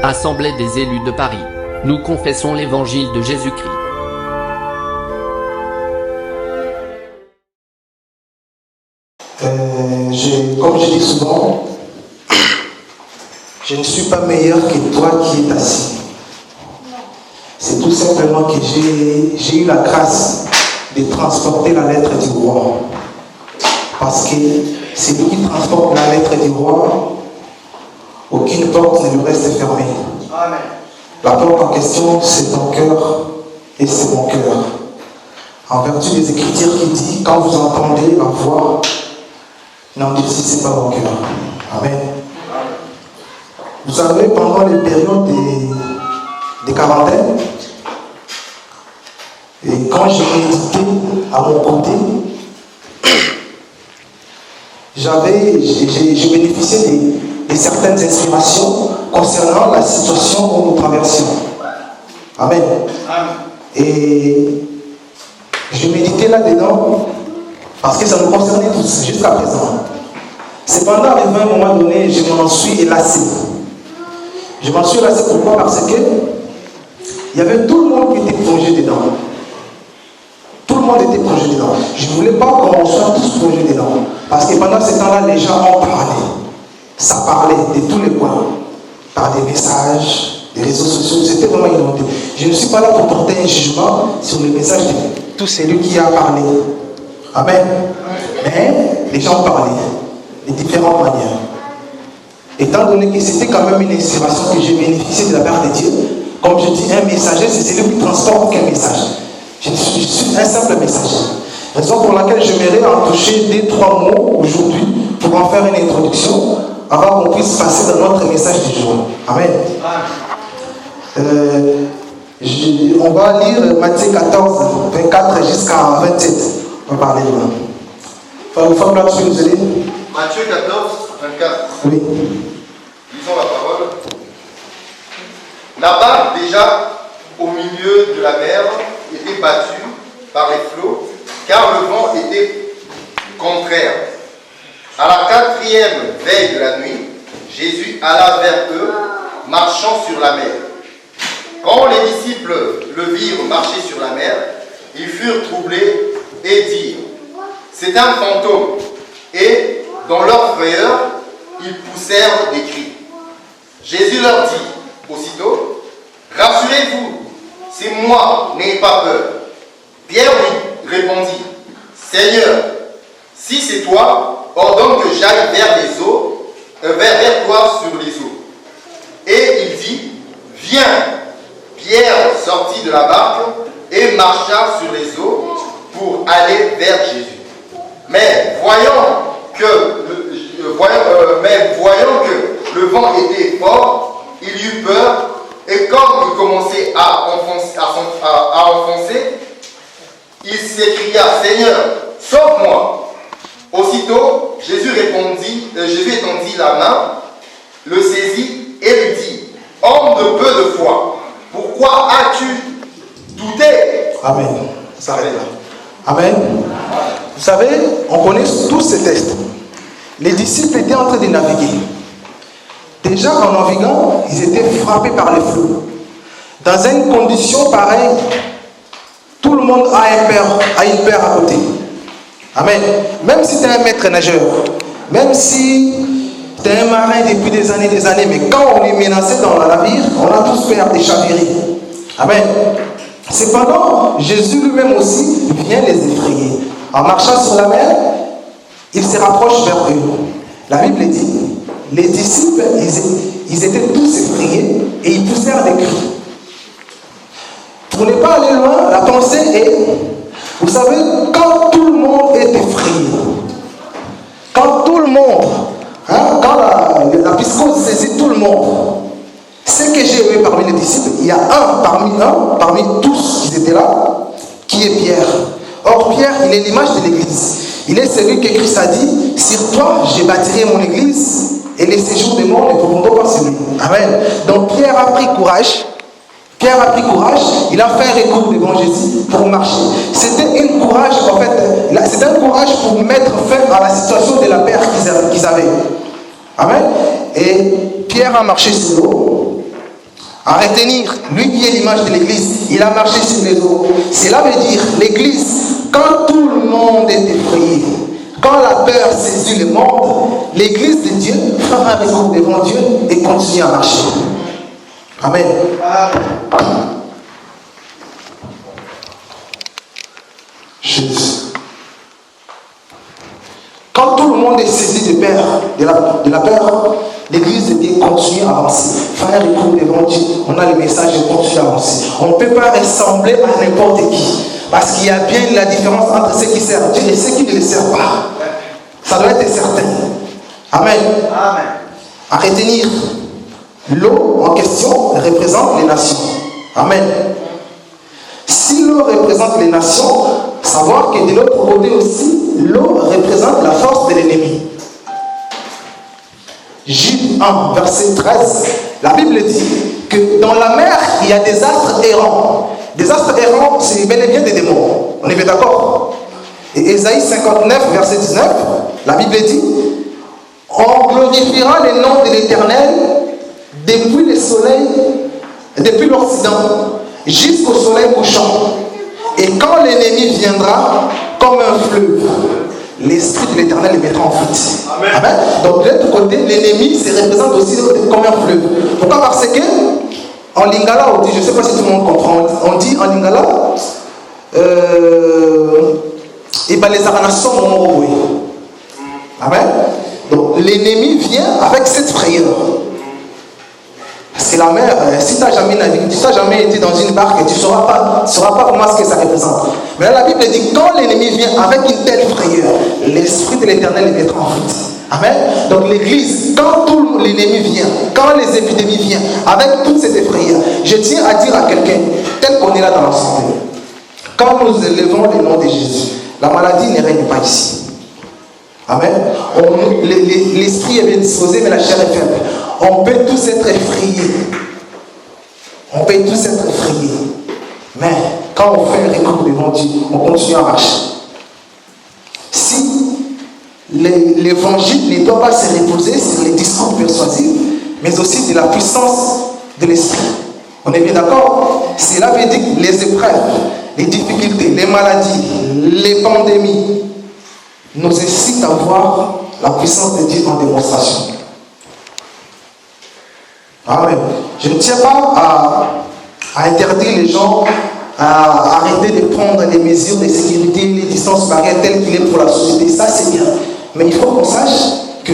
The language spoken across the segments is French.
Assemblée des élus de Paris. Nous confessons l'évangile de Jésus-Christ. Comme je dis souvent, je ne suis pas meilleur que toi qui es assis. C'est tout simplement que j'ai eu la grâce de transporter la lettre du roi. Parce que c'est lui qui transporte la lettre du roi, aucune porte ne lui reste fermée. Amen. La porte en question, c'est ton cœur et c'est mon cœur. En vertu des Écritures qui dit, quand vous entendez ma voix, n'endurcissez pas mon cœur. Amen. Vous savez, pendant les périodes des quarantaines, et quand je méditais à mon côté, je bénéficiais de certaines inspirations concernant la situation où nous traversions. Amen. Et je méditais là-dedans parce que ça nous concernait tous jusqu'à présent. Cependant, arrivé à un moment donné, je m'en suis lassé. Je m'en suis lassé pourquoi? Parce que il y avait tout le monde qui était plongé dedans. Tout le monde était plongé dedans. Je ne voulais pas qu'on soit tous plongés dedans. Parce que pendant ce temps-là, les gens ont parlé. Ça parlait de tous les coins. Par des messages, des réseaux sociaux. C'était vraiment inondé. Je ne suis pas là pour porter un jugement sur les messages de tout celui qui a parlé. Amen. Mais les gens parlaient de différentes manières. Étant donné que c'était quand même une inspiration que j'ai bénéficié de la part de Dieu, comme je dis, un messager, c'est celui qui transporte aucun message. Je suis un simple messager. Raison pour laquelle j'aimerais en toucher 2-3 mots aujourd'hui pour en faire une introduction avant qu'on puisse passer dans notre message du jour. Amen. On va lire Matthieu 14, 24 jusqu'à 27. On va parler de là. Vous faites là-dessus, nous aider. Matthieu 14, 24. Oui. Lisons la parole. La barque, déjà au milieu de la mer, était battue par les flots, car le vent était contraire. À la 4e veille de la nuit, Jésus alla vers eux, marchant sur la mer. Quand les disciples le virent marcher sur la mer, ils furent troublés et dirent, c'est un fantôme. Et, dans leur frayeur, ils poussèrent des cris. Jésus leur dit, aussitôt, rassurez-vous, c'est moi, n'ayez pas peur. Pierre lui répondit, Seigneur, si c'est toi, ordonne que j'aille vers les eaux, vers toi sur les eaux. Et il dit, viens. Pierre sortit de la barque et marcha sur les eaux pour aller vers Jésus. Mais voyant que le vent était fort, il eut peur et comme il commençait à enfoncer, il s'écria, Seigneur, sauve-moi. Aussitôt, Jésus étendit la main, le saisit et lui dit, homme de peu de foi, pourquoi as-tu douté? Amen. Ça s'arrête là. Amen. Vous savez, on connaît tous ces textes. Les disciples étaient en train de naviguer. Déjà, en naviguant, ils étaient frappés par les flots. Dans une condition pareille, tout le monde a une peur à côté. Amen. Même si tu es un maître nageur, même si tu es un marin depuis des années, mais quand on est menacé dans la navire, on a tous peur de chavirer. Amen. Cependant, Jésus lui-même aussi vient les effrayer. En marchant sur la mer, il se rapproche vers eux. La Bible dit, les disciples, ils étaient tous effrayés et ils poussèrent des cris. Pour ne pas aller loin, la pensée est, vous savez, quand tout le monde est effrayé, quand tout le monde, quand la psychose saisit tout le monde, ce que j'ai aimé parmi les disciples, il y a parmi tous qui étaient là, qui est Pierre. Or, Pierre, il est l'image de l'église. Il est celui que Christ a dit, sur toi, je bâtirai mon église, et les séjours des morts ne pourront pas sur lui. Amen. Donc, Pierre a pris courage, il a fait un recours devant Jésus pour marcher. C'était un courage, en fait, c'était un courage pour mettre fin à la situation de la peur qu'ils avaient. Amen. Et Pierre a marché sur l'eau. À retenir, lui qui est l'image de l'église, il a marché sur les eaux. Cela veut dire, l'église, quand tout le monde est effrayé, quand la peur saisit le monde, l'église de Dieu fera un recours devant Dieu et continue à marcher. Amen. Jésus. Quand tout le monde est saisi de peur, de la peur, l'église de Dieu continue à avancer. Faire un recours devant Dieu, on a le message de continuer à avancer. On ne peut pas ressembler à n'importe qui. Parce qu'il y a bien la différence entre ceux qui servent Dieu et ceux qui ne le servent pas. Ça doit être certain. Amen. Amen. À retenir, l'eau en question représente les nations. Amen. Si l'eau représente les nations, savoir que de l'autre côté aussi, l'eau représente la force de l'ennemi. Jude 1, verset 13, la Bible dit que dans la mer, il y a des astres errants. Des astres errants, c'est bel et bien des démons. On est bien d'accord? Et Ésaïe 59, verset 19, la Bible dit: on glorifiera le nom de l'Éternel depuis le soleil, depuis l'Occident, jusqu'au soleil couchant. Et quand l'ennemi viendra comme un fleuve, l'Esprit de l'Éternel le mettra en fuite. Amen. Amen. Donc de l'autre côté, l'ennemi se représente aussi comme un fleuve. Pourquoi? Parce que en lingala, on dit, je ne sais pas si tout le monde comprend, on dit en lingala, et ben les aranations vont. Amen. Donc l'ennemi vient avec cette frayeur. C'est la mer. Si tu n'as jamais navigué, si tu n'as jamais été dans une barque, tu ne sauras pas comment ce que ça représente. Mais là, la Bible dit, quand l'ennemi vient avec une telle frayeur, l'Esprit de l'Éternel le mettra en fuite. Amen. Donc l'église, quand tout l'ennemi vient, quand les épidémies viennent, avec toute cette frayeur, je tiens à dire à quelqu'un, tel qu'on est là dans la santé, quand nous élevons le nom de Jésus, la maladie ne règne pas ici. Amen. L'esprit est bien disposé, mais la chair est faible. On peut tous être effrayés. On peut tous être effrayés. Mais quand on fait un recours devant Dieu, on continue à marcher. Si l'évangile ne doit pas se reposer sur les discours persuasifs, mais aussi de la puissance de l'esprit. On est bien d'accord? Cela veut dire que les épreuves, les difficultés, les maladies, les pandémies nous incitent à voir la puissance de Dieu en démonstration. Amen. Je ne tiens pas à interdire les gens à arrêter de prendre les mesures de sécurité, les distances barrières telles qu'il est pour la société. Ça, c'est bien. Mais il faut qu'on sache que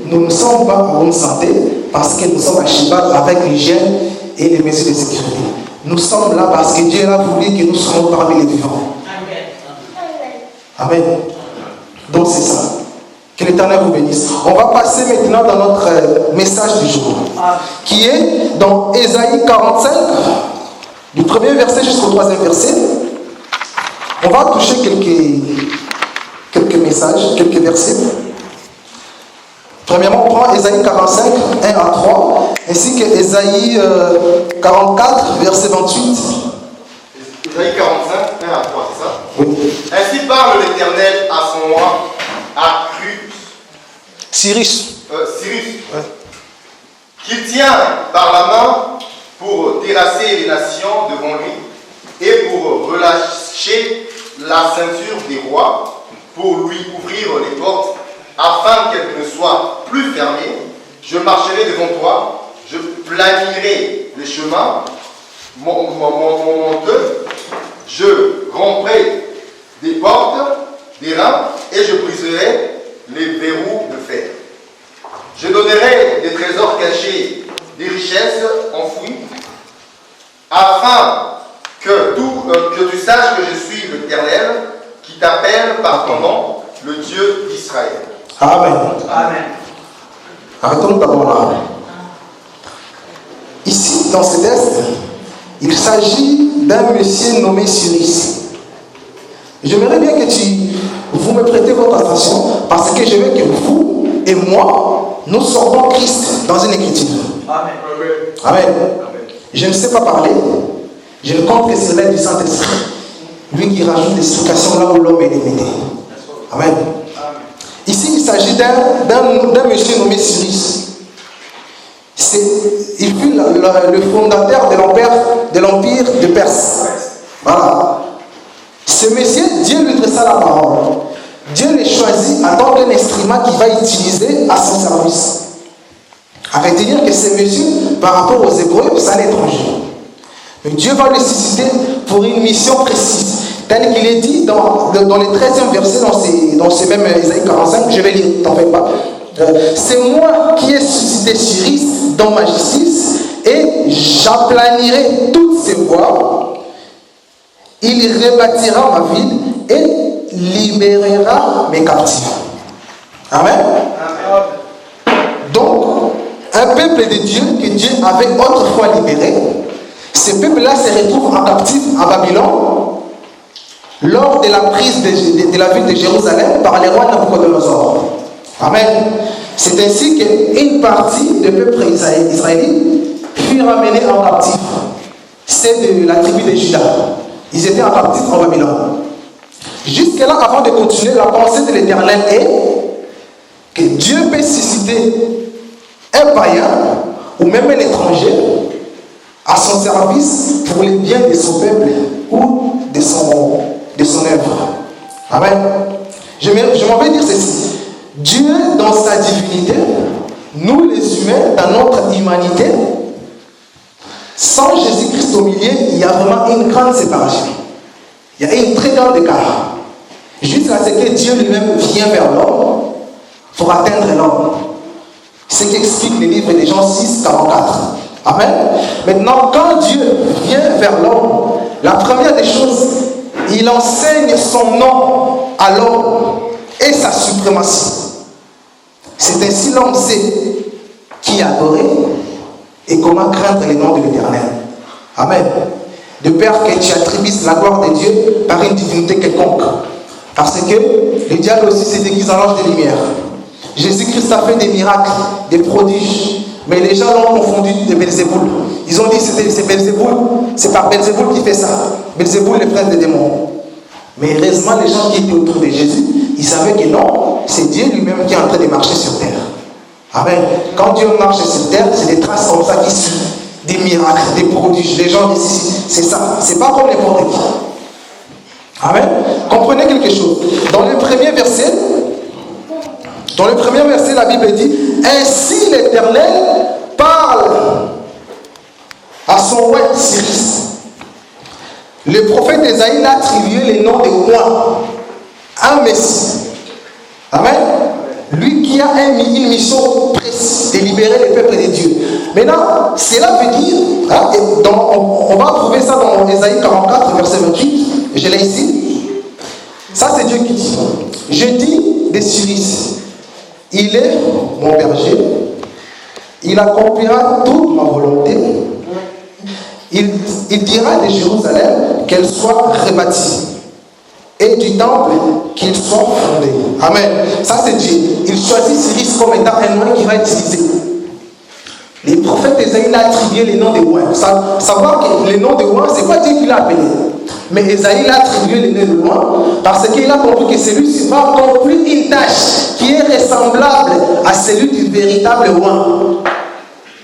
nous ne sommes pas en bonne santé parce que nous sommes à cheval avec l'hygiène et les mesures de sécurité. Nous sommes là parce que Dieu a voulu que nous soyons parmi les vivants. Amen. Donc c'est ça. Que l'Éternel vous bénisse. On va passer maintenant dans notre message du jour, qui est dans Ésaïe 45, du premier verset jusqu'au troisième verset. On va toucher quelques messages, quelques versets. Premièrement, on prend Ésaïe 45, 1 à 3, ainsi que Ésaïe 44, verset 28. Ésaïe 45, 1 à 3, c'est ça? Oui. Ainsi parle l'Éternel à son roi, à Cyrus. Ouais. Qu'il tient par la main pour terrasser les nations devant lui et pour relâcher la ceinture des rois, pour lui ouvrir les portes afin qu'elles ne soient plus fermées. Je marcherai devant toi, je planierai les chemins monteux, je romperai des portes, des reins et je briserai les verrous de fer. Je donnerai des trésors cachés, des richesses enfouies, afin que tu saches que je suis l'Éternel, qui t'appelle par ton nom, le Dieu d'Israël. Amen. Amen. Arrêtons d'abord là. Ici, dans ce texte, il s'agit d'un monsieur nommé Cyrus. J'aimerais bien que vous me prêtez votre attention, parce que je veux que vous et moi, nous sortons Christ dans une écriture. Amen. Amen. Je ne sais pas parler, je ne compte que sur l'aide du Saint-Esprit, lui qui rajoute des explications là où l'homme est limité. Amen. Ici, il s'agit d'un monsieur nommé Cyrus. Il fut le fondateur de l'empire de Perse. Voilà. Ce monsieur, Dieu lui dressa la parole. Dieu le choisit en tant qu'un instrument qu'il va utiliser à son service. À retenir que ce monsieur, par rapport aux Hébreux, c'est un étranger. Mais Dieu va le susciter pour une mission précise. Tel qu'il est dit dans le 13e verset, dans ce même Isaïe 45, je vais lire, t'en fais pas. C'est moi qui ai suscité Cyrus dans ma justice et j'aplanirai toutes ses voies. Il rebâtira ma ville et libérera mes captifs. Amen. Donc, un peuple de Dieu que Dieu avait autrefois libéré, ce peuple-là se retrouve en captif à Babylone lors de la prise de la ville de Jérusalem par les rois Nabucodonosor. Amen. C'est ainsi qu'une partie du peuple israélite fut ramenée en captif. C'est de la tribu de Juda. Ils étaient en captif en Babylone. Jusque-là, avant de continuer, la pensée de l'Éternel est que Dieu peut susciter un païen ou même un étranger à son service pour le bien de son peuple ou de son œuvre. Amen. Je m'en vais dire ceci. Dieu, dans sa divinité, nous les humains, dans notre humanité, sans Jésus-Christ au milieu, il y a vraiment une grande séparation. Il y a une très grande écart. Jusqu'à ce que Dieu lui-même vient vers l'homme pour atteindre l'homme. C'est ce qu'explique le livre de Jean 6, 44. Amen. Maintenant, quand Dieu vient vers l'homme, la première des choses, il enseigne son nom à l'homme et sa suprématie. C'est ainsi l'homme sait qui adorer et comment craindre les noms de l'Éternel. Amen. De peur que tu attribues la gloire de Dieu par une divinité quelconque. Parce que le diable aussi s'est déguisé en ange de lumière. Jésus-Christ a fait des miracles, des prodiges, mais les gens l'ont confondu de Belzéboul. Ils ont dit que c'est Belzéboul, c'est par Belzéboul qui fait ça. Belzéboul, le prince des démons. Mais heureusement, les gens qui étaient autour de Jésus, ils savaient que non, c'est Dieu lui-même qui est en train de marcher sur terre. Amen. Quand Dieu marche sur terre, c'est des traces comme ça qui suivent. Des miracles, des prodiges. Les gens disent, c'est ça. C'est pas comme n'importe qui. Amen. Comprenez quelque chose. Dans le premier verset, la Bible dit, ainsi l'Éternel parle à son roi Cyrus. Le prophète Ésaïe a attribué le nom de roi à un Messie. Amen. Lui qui a une mission précise de libérer le peuple de Dieu. Maintenant, cela veut dire, hein, on va trouver ça dans Ésaïe 44, verset 28. Je l'ai ici. Ça, c'est Dieu qui dit. Je dis de Cyrus, il est mon berger, il accomplira toute ma volonté. Il dira de Jérusalem qu'elle soit rebâtie et du temple qu'il soit fondé. Amen. Ça c'est Dieu. Il choisit Cyrus comme étant un nom qu'il va utiliser. Les prophètes Ésaïe a attribué les noms de rois. Savoir que les noms de rois, c'est pas Dieu qui l'a appelé. Mais Ésaïe a attribué les noms de rois parce qu'il a compris que celui-ci va accomplir une tâche qui est ressemblable à celui du véritable roi.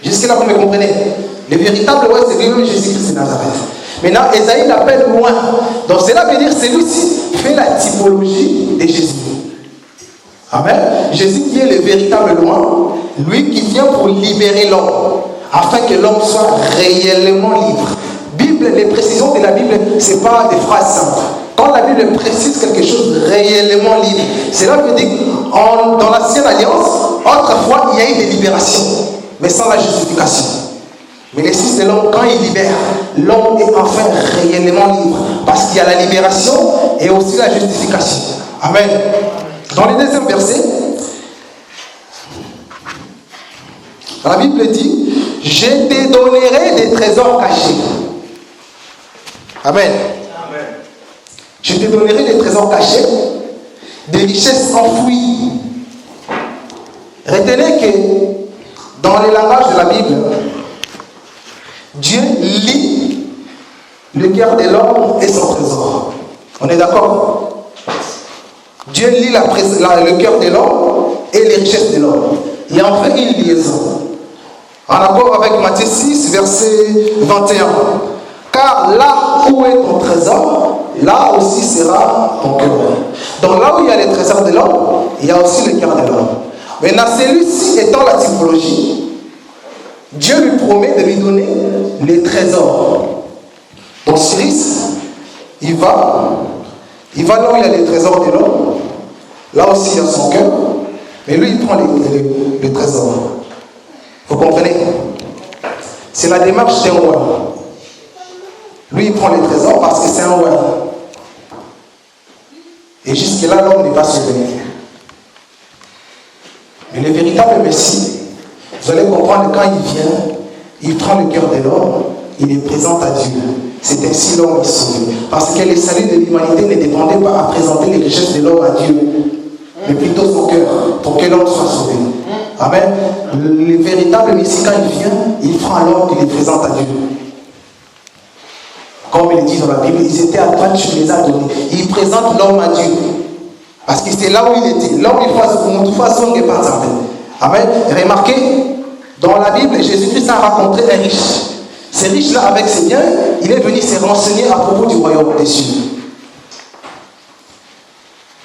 Jusque-là, vous me comprenez? Le véritable roi, c'est lui-même Jésus-Christ de Nazareth. Maintenant, Ésaïe l'appelle loin. Donc cela veut dire que celui-ci fait la typologie de Jésus. Amen. Jésus qui est le véritable loin, lui qui vient pour libérer l'homme, afin que l'homme soit réellement libre. Les précisions de la Bible, ce n'est pas des phrases simples. Quand la Bible précise quelque chose réellement libre, cela veut dire que dans l'ancienne alliance, autrefois, il y a eu des libérations, mais sans la justification. Mais le Fils de l'homme, quand il libère, l'homme est enfin réellement libre. Parce qu'il y a la libération et aussi la justification. Amen. Dans le deuxième verset, la Bible dit, je te donnerai des trésors cachés. Amen. Amen. Je te donnerai des trésors cachés, des richesses enfouies. Retenez que dans les langages de la Bible, Dieu lit le cœur de l'homme et son trésor. On est d'accord? Dieu lit le cœur de l'homme et les richesses de l'homme. Il y a en fait une liaison. En accord avec Matthieu 6, verset 21. Car là où est ton trésor, là aussi sera ton cœur. Donc là où il y a les trésors de l'homme, il y a aussi le cœur de l'homme. Maintenant, celui-ci étant la typologie, Dieu lui promet de lui donner les trésors. Donc Cyrus, il va là où il y a les trésors de l'homme, là aussi il y a son cœur, mais lui il prend les trésors. Vous comprenez? C'est la démarche d'un roi. Lui il prend les trésors parce que c'est un roi. Et jusque-là, l'homme n'est pas sauvé. Mais le véritable Messie, vous allez comprendre que quand il vient, il prend le cœur de l'homme, il le présente à Dieu. C'est ainsi l'homme est sauvé. Parce que le salut de l'humanité ne dépendait pas à présenter les richesses de l'homme à Dieu, mais plutôt son cœur, pour que l'homme soit sauvé. Amen. Le véritable Messie, quand il vient, il prend l'homme et le présente à Dieu. Comme il dit dans la Bible, ils étaient à droite, tu les as donnés. Il présente l'homme à Dieu. Parce que c'est là où il était. L'homme, il faut de toute façon n'est pas certain. Amen. Remarquez, dans la Bible, Jésus-Christ a rencontré un riche. Ce riche-là, avec ses biens, il est venu se renseigner à propos du royaume des cieux.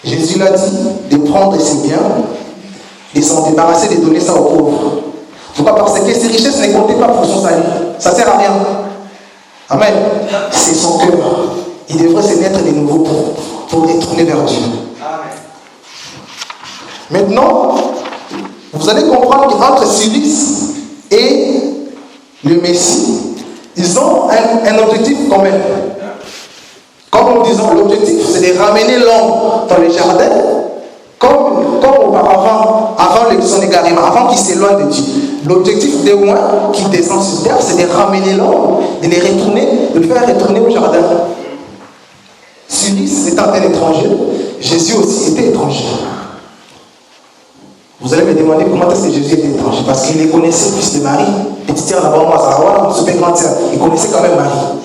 Jésus l'a dit de prendre ses biens, de s'en débarrasser, de donner ça aux pauvres. Pourquoi? Parce que ces richesses ne comptaient pas pour son salut. Ça ne sert à rien. Amen. C'est son cœur. Il devrait se mettre de nouveau pour retourner vers Dieu. Maintenant, vous allez comprendre qu'entre Cyrus et le Messie, ils ont un objectif commun. Comme nous disons, l'objectif c'est de ramener l'homme dans les jardins, comme auparavant, avant son égarement, avant qu'il s'éloigne de Dieu. L'objectif de moi qui descend sur terre, c'est de ramener l'homme, de le faire retourner au jardin. Cyrus étant un étranger, Jésus aussi était étranger. Vous allez me demander comment est-ce que Jésus était étranger. Parce qu'il les connaissait, fils de Marie, petite sœur d'abord, moi, Sarah, super grande sœur. Il connaissait quand même Marie.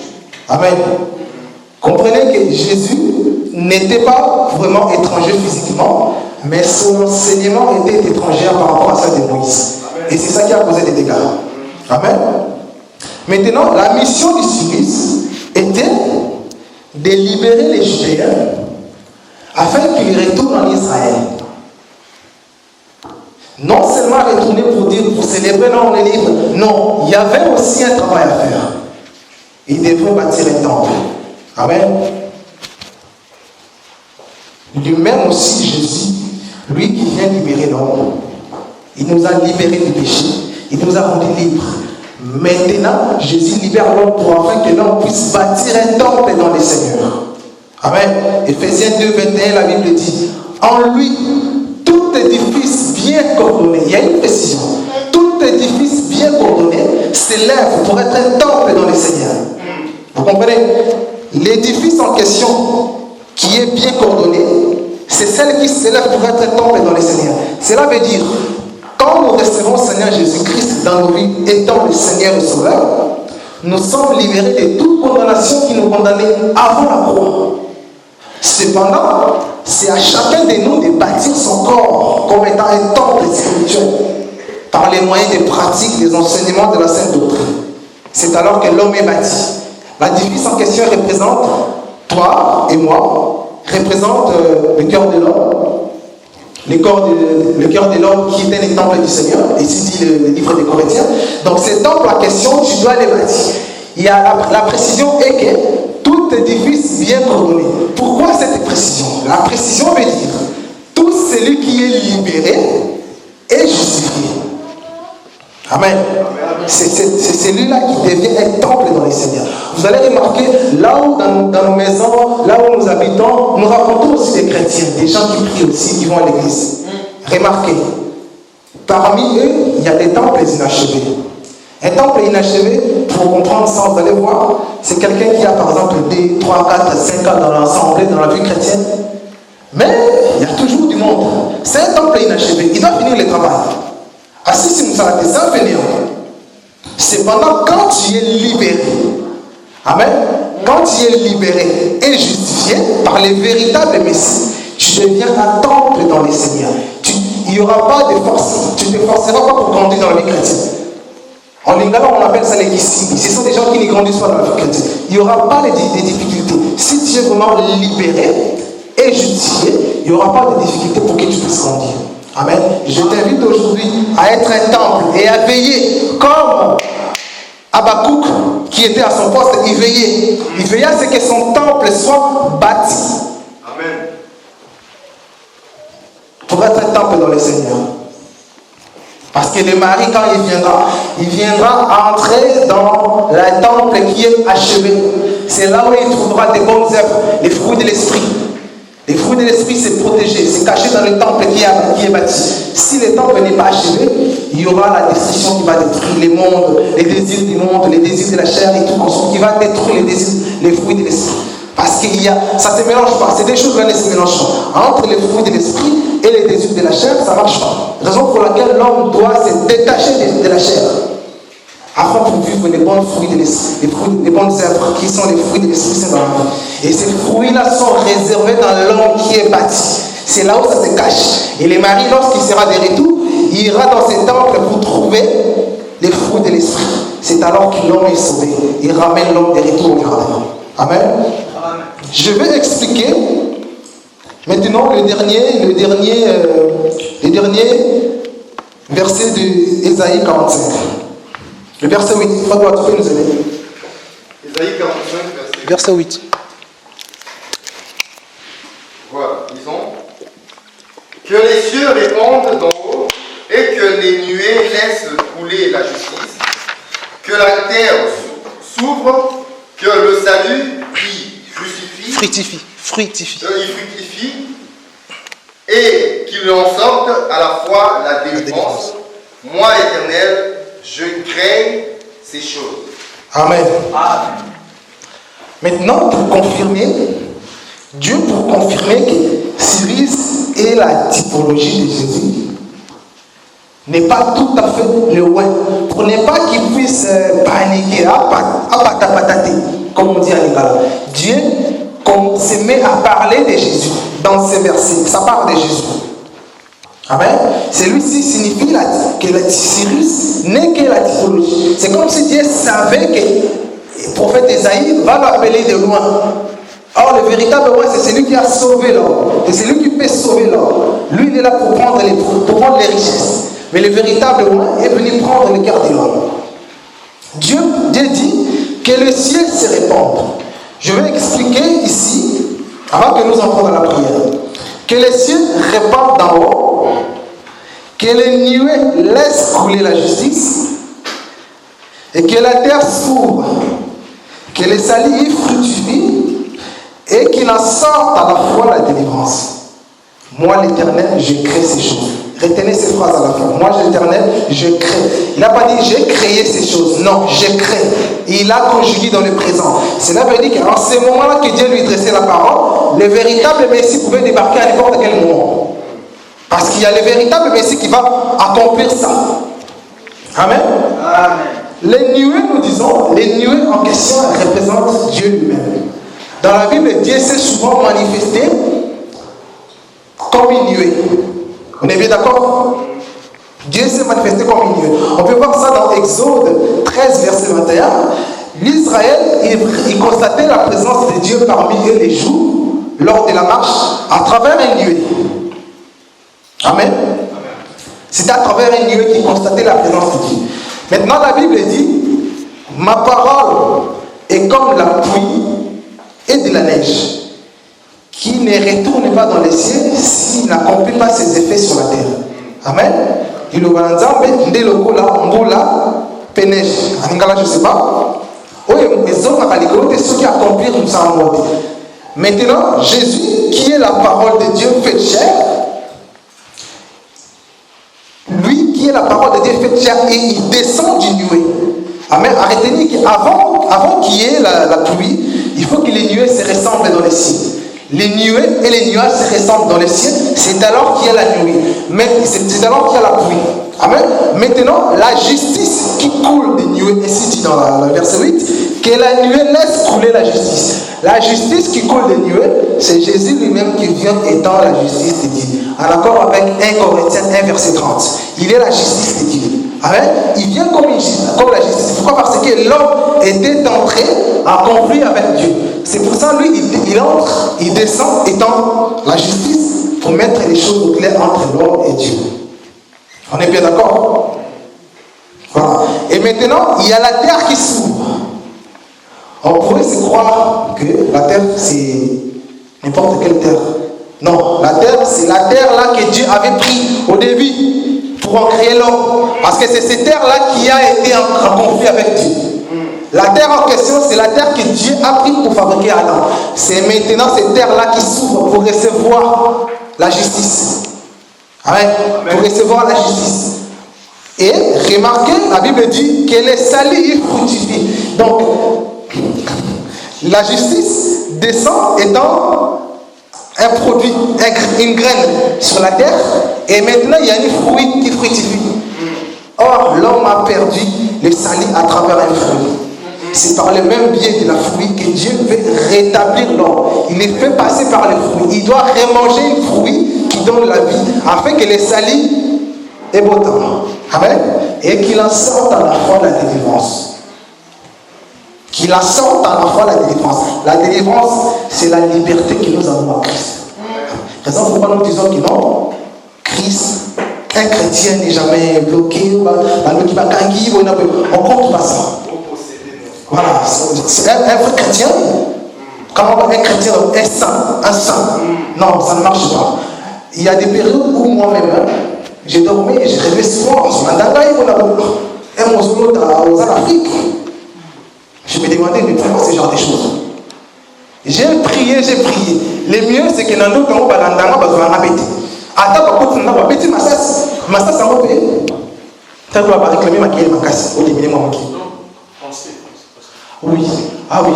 Amen. Comprenez que Jésus n'était pas vraiment étranger physiquement, mais son enseignement était étranger par rapport à ça de Moïse. Amen. Et c'est ça qui a causé des dégâts. Amen. Maintenant, la mission du Cyrus était de libérer les Judéens afin qu'ils retournent en Israël. Non seulement retourner pour célébrer, non, on est libre. Non, il y avait aussi un travail à faire. Il devrait bâtir un temple. Amen. Lui-même aussi, Jésus, lui qui vient libérer l'homme, il nous a libérés du péché, il nous a rendus libres. Maintenant, Jésus libère l'homme pour afin que l'homme puisse bâtir un temple dans les seigneurs. Amen. Ephésiens 2, 21, la Bible dit, en lui, tout édifice bien coordonné, il y a une précision, tout édifice bien coordonné s'élève pour être un temple dans les seigneurs. Vous comprenez? L'édifice en question qui est bien coordonné, c'est celle qui s'élève pour être un temple dans les seigneurs. Cela veut dire, quand nous recevons le Seigneur Jésus-Christ dans nos vies, étant le Seigneur et Sauveur, nous sommes libérés de toute condamnation qui nous condamnait avant la croix. Cependant, c'est à chacun de nous de bâtir son corps comme étant un temple spirituel par les moyens des pratiques, des enseignements de la Sainte Doctrine. C'est alors que l'homme est bâti. L'édifice en question représente toi et moi, représente le cœur de l'homme, le cœur de l'homme qui est un temple du Seigneur, ici dit le livre des Corinthiens. Donc ce temple en question, tu dois les bâtir. Il y a la précision est que tout édifice bien coordonné. Pourquoi cette précision? La précision veut dire tout celui qui est libéré est justifié. Amen. C'est celui-là qui devient un temple dans les seigneurs. Vous allez remarquer, là où dans nos maisons, là où nous habitons, nous rencontrons aussi des chrétiens, des gens qui prient aussi, qui vont à l'église. Remarquez, parmi eux, il y a des temples inachevés. Un temple inachevé, pour comprendre ça, vous allez voir, c'est quelqu'un qui a par exemple 2, 3, 4, 5 ans dans l'ensemble, dans la vie chrétienne. Mais il y a toujours du monde. C'est un temple inachevé. Il doit finir le travail. Assis si nous allons des inférieurs. Cependant, quand tu es libéré, amen, quand tu es libéré et justifié par les véritables Messies, tu deviens un temple dans les seigneurs. Il n'y aura pas de force. Tu ne te forceras pas pour conduire dans la vie chrétienne. En lingala, on appelle ça les disciples. Ce sont des gens qui ne grandissent pas dans la vie chrétienne. Il n'y aura pas des difficultés. Si tu es vraiment libéré et justifié, il n'y aura pas de difficultés pour que tu puisses grandir. Amen. Je t'invite aujourd'hui à être un temple et à veiller comme Habakkuk qui était à son poste. Il veillait. Il veillait à ce que son temple soit bâti. Amen. Pour être un temple dans le Seigneur. Parce que le mari, quand il viendra entrer dans le temple qui est achevé. C'est là où il trouvera des bonnes œuvres, les fruits de l'esprit. Les fruits de l'esprit, c'est protégé, c'est caché dans le temple qui est bâti. Si le temple n'est pas achevé, il y aura la destruction qui va détruire les mondes, les désirs du monde, les désirs de la chair et tout, qui va détruire les fruits de l'esprit. Parce qu'il y a, ça ne se mélange pas, c'est des choses qui ne se mélangent pas. Entre les fruits de l'esprit et les désirs de la chair, ça ne marche pas. Raison pour laquelle l'homme doit se détacher de la chair. Afin pour vivre les bons fruits de l'esprit, les bonnes œuvres qui sont les fruits de l'esprit, c'est dans la vie. Et ces fruits-là sont réservés dans l'homme qui est bâti. C'est là où ça se cache. Et le mari, lorsqu'il sera de retour, il ira dans ces temples pour trouver les fruits de l'esprit. C'est alors que l'homme est sauvé. Il ramène l'homme de retour au jardin. Amen. Je vais expliquer maintenant le dernier verset de Ésaïe 45. Le verset 8. Fabio, tu peux nous aider. Ésaïe 45, verset 8. Voilà, disons. Que les cieux répandent d'en haut et que les nuées laissent couler la justice. Que la terre s'ouvre, que le salut fructifie, et qu'il en sorte à la fois la délivrance. Moi, l'Éternel, je crée ces choses. Amen. Maintenant, pour confirmer que Cyrus est la typologie de Jésus, n'est pas tout à fait le ouais. Pour ne pas qu'il puisse paniquer, comme on dit à l'Ingala. Dieu se met à parler de Jésus dans ces versets. Ça parle de Jésus. Amen. Celui-ci signifie que le Cyrus n'est que la typologie. C'est comme si Dieu savait que le prophète Ésaïe va l'appeler de loin. Or, le véritable roi, c'est celui qui a sauvé l'homme. C'est celui qui peut sauver l'homme. Lui, il est là pour prendre les richesses. Mais le véritable roi est venu prendre le cœur de l'homme. Dieu dit que le ciel se répande. Je vais expliquer ici, avant que nous entrons dans la prière, que les cieux répandent d'en haut, que les nuées laissent couler la justice, et que la terre s'ouvre, que les salis fructifient, et qu'il en sorte à la fois la délivrance. Moi, l'Éternel, je crée ces choses. Retenez ces phrases à la fin. Moi, l'Éternel, je crée. Il n'a pas dit j'ai créé ces choses. Non, je crée. Et il a conjugué dans le présent. Cela veut dire qu'en ce moment-là que Dieu lui dressait la parole, le véritable Messie pouvait débarquer à n'importe quel moment. Parce qu'il y a le véritable Messie qui va accomplir ça. Amen. Amen. Les nuées, nous disons, les nuées en question représentent Dieu lui-même. Dans la Bible, Dieu s'est souvent manifesté comme une nuée. On est bien d'accord? Dieu s'est manifesté comme une nuée. On peut voir ça dans Exode 13, verset 21. L'Israël, il constatait la présence de Dieu parmi eux les jours, lors de la marche, à travers une nuée. Amen. C'était à travers une nuée qu'il constatait la présence de Dieu. Maintenant, la Bible dit, ma parole est comme la pluie et de la neige, qui ne retourne pas dans les cieux s'il n'accomplit pas ses effets sur la terre. Amen. Il le voit en dès le coup là, on boule là, pénège. En Ingala, je ne sais pas. Oui, les hommes à ceux qui accomplissent nous ça en mode. Maintenant, Jésus, qui est la parole de Dieu faite chair, lui qui est la parole de Dieu faite chair, et il descend du nuée. Amen. Arrêtez-vous qu'avant qu'il y ait la pluie, il faut que les nuées se ressemblent dans les cieux. Les nuées et les nuages se ressemblent dans les cieux, c'est alors qu'il y a la nuée. Mais c'est alors qu'il y a la pluie. Amen. Maintenant, la justice qui coule des nuées, ainsi dit dans le verset 8, que la nuée laisse couler la justice. La justice qui coule des nuées, c'est Jésus lui-même qui vient étant la justice de Dieu. En accord avec 1 Corinthiens 1, verset 30. Il est la justice de Dieu. Amen. Il vient comme la justice. Pourquoi? Parce que l'homme était entré en conflit avec Dieu. C'est pour ça, lui, il entre, il descend étant la justice pour mettre les choses au clair entre l'homme et Dieu. On est bien d'accord? Voilà. Et maintenant, il y a la terre qui s'ouvre. On pourrait se croire que la terre, c'est n'importe quelle terre. Non, la terre, c'est la terre là que Dieu avait pris au début pour en créer l'homme. Parce que c'est cette terre-là qui a été en conflit avec Dieu. La terre en question, c'est la terre que Dieu a pris pour fabriquer Adam. C'est maintenant cette terre-là qui s'ouvre pour recevoir la justice. Amen. Pour recevoir la justice. Et remarquez, la Bible dit qu'elle est salie et fructifie. Donc, la justice descend étant un produit, une graine sur la terre, et maintenant il y a un fruit qui fructifie. Or, l'homme a perdu le salut à travers un fruit. C'est par le même biais de la fruit que Dieu veut rétablir l'homme. Il les fait passer par le fruit. Il doit remanger un fruit qui donne la vie, afin que le salut ait beau temps. Amen. Et qu'il en sorte à la fois la délivrance. Qu'il en sorte à la fois la délivrance. La délivrance, c'est la liberté que nous avons en Christ. Raison pourquoi nous disons que non, Christ, un chrétien n'est jamais bloqué, on compte pas ça. Voilà, c'est un vrai chrétien. Quand on voit un chrétien, un saint. Non, ça ne marche pas. Il y a des périodes où moi-même, j'ai dormi et j'ai rêvé souvent en aux Afrique. Je me demandais de faire ce genre de choses. J'ai prié. Le mieux, c'est que dans d'autres temps, on va répéter. Attends, on va répéter ma sasse. Ma sasse, on va payer. Tu dois pas réclamer ma casse. On éliminer mon qui. Oui. Ah oui.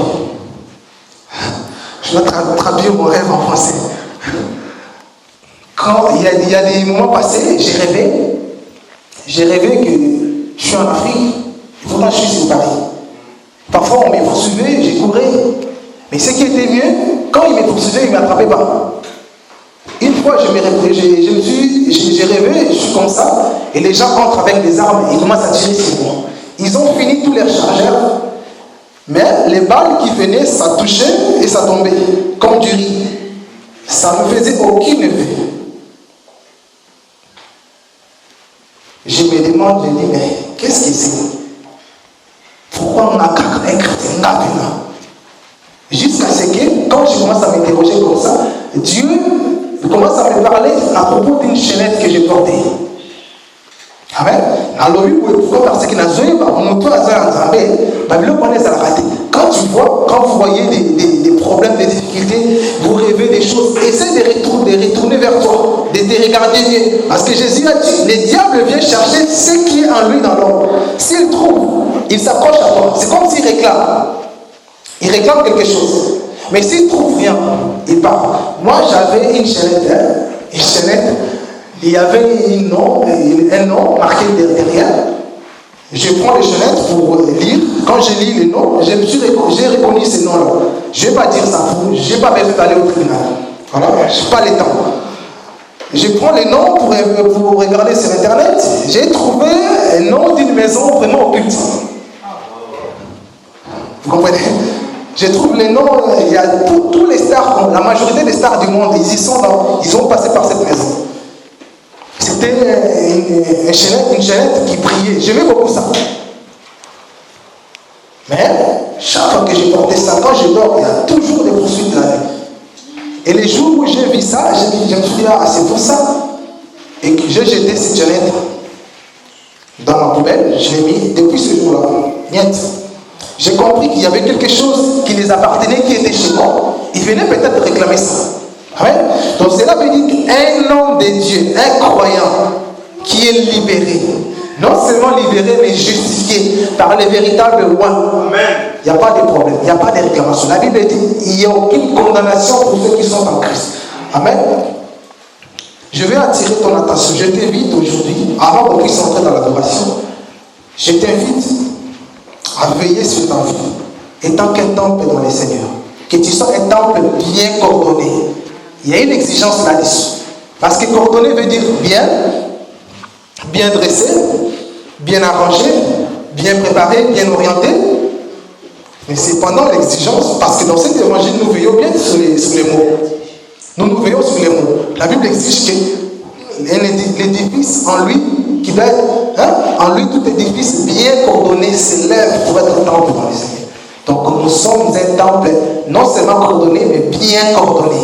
Je dois traduire mon rêve en français. Quand il y a des moments passés, j'ai rêvé que je suis en Afrique, et pourtant je suis sur Paris. Parfois on me poursuivait, j'ai couru. Mais ce qui était mieux, quand il me poursuivait, il ne m'attrapait pas. Une fois, j'ai rêvé, je suis comme ça, et les gens entrent avec des armes et ils commencent à tirer sur moi. Ils ont fini tous leurs chargeurs, mais les balles qui venaient, ça touchait et ça tombait, comme du riz. Ça ne faisait aucun effet. Je me demande, je dis, mais qu'est-ce que c'est? Pourquoi on a un chrétien là? Jusqu'à ce que, quand je commence à m'interroger comme ça, Dieu commence à me parler à propos d'une chaînette que j'ai portée. Amen. Pourquoi? Parce que quand vous voyez des problèmes, des difficultés, vous rêvez des choses, essayez de retourner vers toi, de te regarder mieux. Parce que Jésus a dit, le diable vient chercher ce qui est en lui dans l'homme. S'il trouve, il s'accroche à toi. C'est comme s'il réclame. Il réclame quelque chose. Mais s'il ne trouve rien, il part. Moi, j'avais une chaînette, il y avait un nom marqué derrière. Je prends les chaînettes pour lire. Quand je lis les noms, j'ai reconnu ces noms-là. Je ne vais pas dire ça. Je n'ai pas besoin d'aller au tribunal. Voilà, je n'ai pas le temps. Je prends les noms pour regarder sur Internet. J'ai trouvé un nom d'une maison vraiment occulte. Vous comprenez? Je trouve les noms, il y a tous les stars, la majorité des stars du monde, ils ont passé par cette maison. C'était une chaînette qui priait. J'aimais beaucoup ça. Mais chaque fois que j'ai porté ça, quand je dors, il y a toujours des poursuites de la vie. Et les jours où j'ai vu ça, je me suis dit, ah, c'est pour ça. Et que j'ai jeté cette chaînette dans ma poubelle, je l'ai mis depuis ce jour-là. Niet. J'ai compris qu'il y avait quelque chose qui les appartenait, qui était chez moi. Ils venaient peut-être réclamer ça. Amen. Donc cela veut dire qu'un homme de Dieu, un croyant, qui est libéré, non seulement libéré, mais justifié par le véritable roi. Il n'y a pas de problème, il n'y a pas de réclamation. La Bible dit qu'il n'y a aucune condamnation pour ceux qui sont en Christ. Amen. Je vais attirer ton attention. Je t'invite aujourd'hui, avant qu'on puisse entrer dans l'adoration, je t'invite à veiller sur ta vie, étant qu'un temple dans les Seigneurs. Que tu sois un temple bien coordonné. Il y a une exigence là-dessus. Parce que coordonné veut dire bien dressé, bien arrangé, bien préparé, bien orienté. Mais c'est pendant l'exigence, parce que dans cet évangile, nous veillons bien sur les mots. Nous veillons sur les mots. La Bible exige que l'édifice en lui, qui doit être, en lui, tout édifice bien coordonné s'élève pour être un temple dans les Seigneur. Donc nous sommes un temple non seulement coordonné, mais bien coordonné.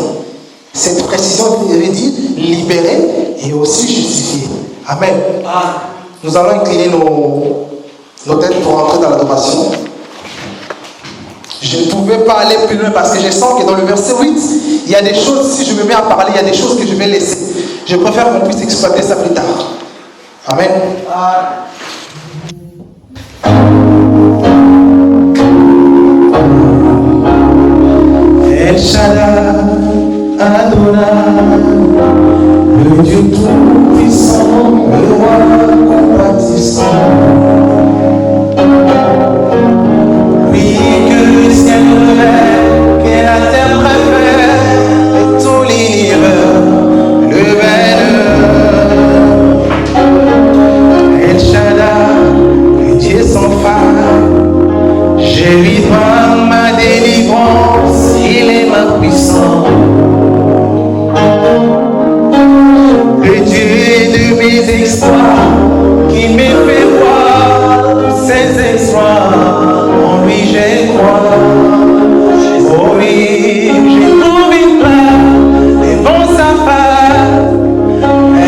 Cette précision veut dire libéré et aussi justifié. Amen. Nous allons incliner nos têtes pour entrer dans l'adoration. Je ne pouvais pas aller plus loin parce que je sens que dans le verset 8, il y a des choses, si je me mets à parler, il y a des choses que je vais laisser. Je préfère qu'on puisse exploiter ça plus tard. Amen. El Shaddai, Adonai, le Dieu tout-puissant, le roi compatissant. Oui, que le ciel relève, que la terre préfère, et tout l'univers le vainqueur. El Shaddai, le Dieu sans faille, je lui dois ma délivrance, il est ma puissance. Le Dieu de mes exploits, qui me fait voir ses exploits, en lui je crois. Oh oui, j'ai trouvé une place devant sa face.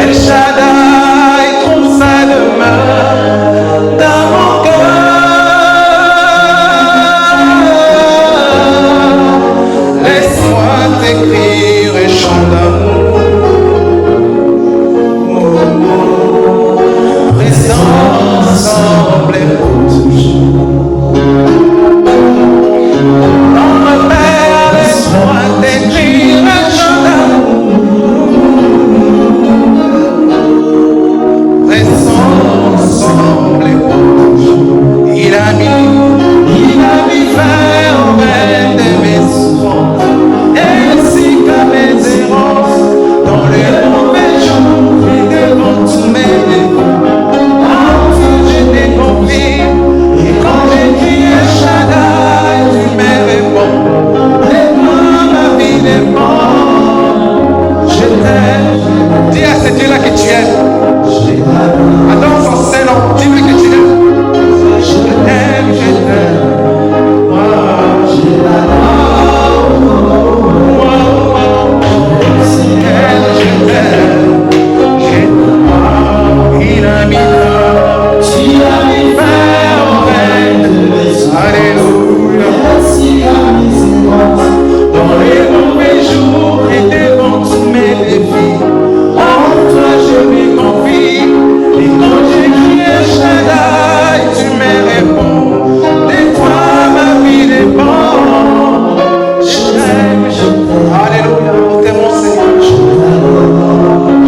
El Shaddai trouve sa demeure dans mon cœur. Laisse-moi t'écrire un chant d'amour. Restons ensemble pour toujours. Dans ma mère, laisse-moi t'écrire un chant d'amour. Restons ensemble pour toujours. Il a mis fin au règne de mes souffrances, ainsi qu'à mes errances, dans les mauvais jours et devant tous mes défauts. Enfin, je t'ai confié, et quand j'ai crié Shaddai, tu me réponds. Et moi, ma vie dépend. Je t'aime. Dis à ce Dieu-là que tu aimes. Attends son Saint-Nom, dis-lui que tu l'aimes. Je t'aime, je t'aime. Il a mis fin, tu as mis fin au règne de mes. Alléluia. Merci à mes errances, dans les mauvais jours et devant tous mes défis. En toi je me confie, et quand j'écris Shaddai, tu me réponds. De toi ma vie dépend. Je t'aime, je t'aime. Alléluia, nous t'aimons Seigneur.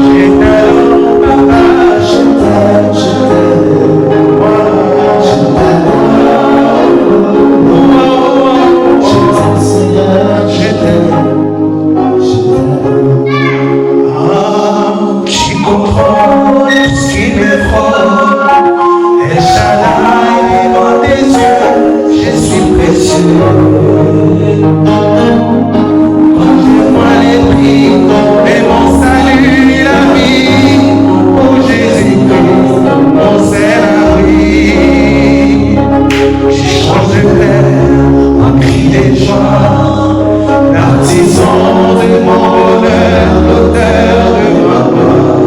Je t'aime, Papa. Je t'aime, je t'aime. Je t'aime, Seigneur. Je t'aime. Tu comprends ce qui m'effraie. El Shaddai, devant tes yeux, je suis précieux. Compte-moi les prix, mais mon salut, la vie, oh Jésus-Christ, mon Saint-Abri. Je change de terre en cri de joie, l'artisan de mon bonheur, l'auteur de ma gloire.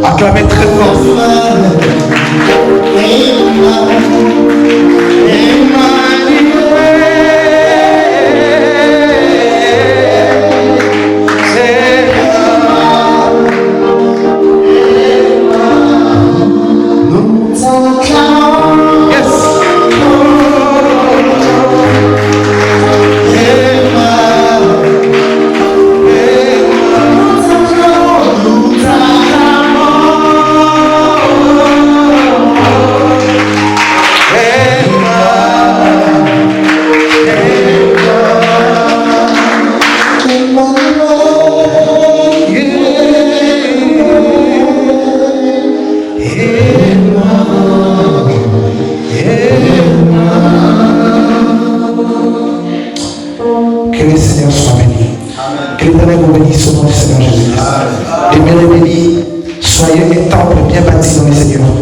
Acclamez très fort. Que le Seigneur soit béni. Que l'Éternel vous bénisse au nom du Seigneur Jésus-Christ. Les bien bénis, soyez un temple bien bâti dans le Seigneur.